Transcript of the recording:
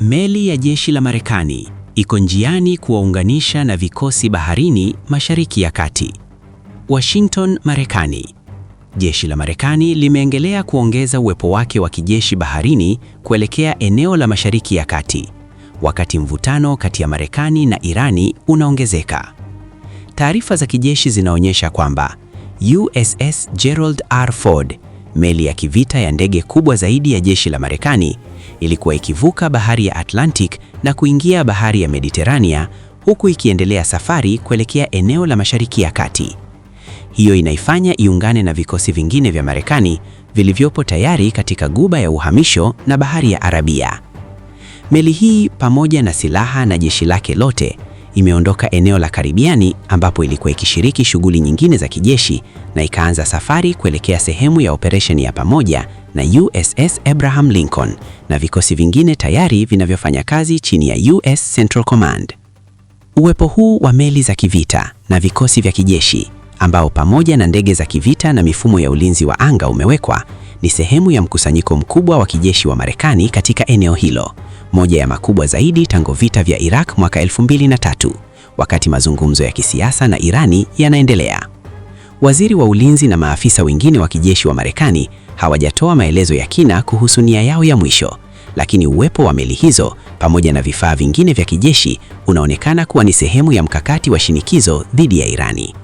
Meli ya jeshi la Marekani iko njiani kuwaunganisha na vikosi baharini Mashariki ya Kati. Washington, Marekani. Jeshi la Marekani limeendelea kuongeza uwepo wake wa kijeshi baharini kuelekea eneo la Mashariki ya Kati, wakati mvutano kati ya Marekani na Irani unaongezeka. Taarifa za kijeshi zinaonyesha kwamba USS Gerald R. Ford, meli ya kivita ya ndege kubwa zaidi ya jeshi la Marekani, ilikuwa ikivuka bahari ya Atlantic na kuingia bahari ya Mediterania, huku ikiendelea safari kuelekea eneo la Mashariki ya Kati. Hiyo inaifanya iungane na vikosi vingine vya Marekani vilivyopo tayari katika Ghuba ya Uhamisho na Bahari ya Arabia. Meli hii pamoja na silaha na jeshi lake lote imeondoka eneo la Karibiani ambapo ilikuwa ikishiriki shughuli nyingine za kijeshi na ikaanza safari kuelekea sehemu ya operesheni ya pamoja na USS Abraham Lincoln na vikosi vingine tayari vinavyofanya kazi chini ya US Central Command. Uwepo huu wa meli za kivita na vikosi vya kijeshi ambao pamoja na ndege za kivita na mifumo ya ulinzi wa anga umewekwa ni sehemu ya mkusanyiko mkubwa wa kijeshi wa Marekani katika eneo hilo, moja ya makubwa zaidi tangu vita vya Iraq mwaka 2003, wakati mazungumzo ya kisiasa na Irani yanaendelea. Waziri wa ulinzi na maafisa wengine wa kijeshi wa Marekani hawajatoa maelezo ya kina kuhusu nia yao ya mwisho, lakini uwepo wa meli hizo pamoja na vifaa vingine vya kijeshi unaonekana kuwa ni sehemu ya mkakati wa shinikizo dhidi ya Irani.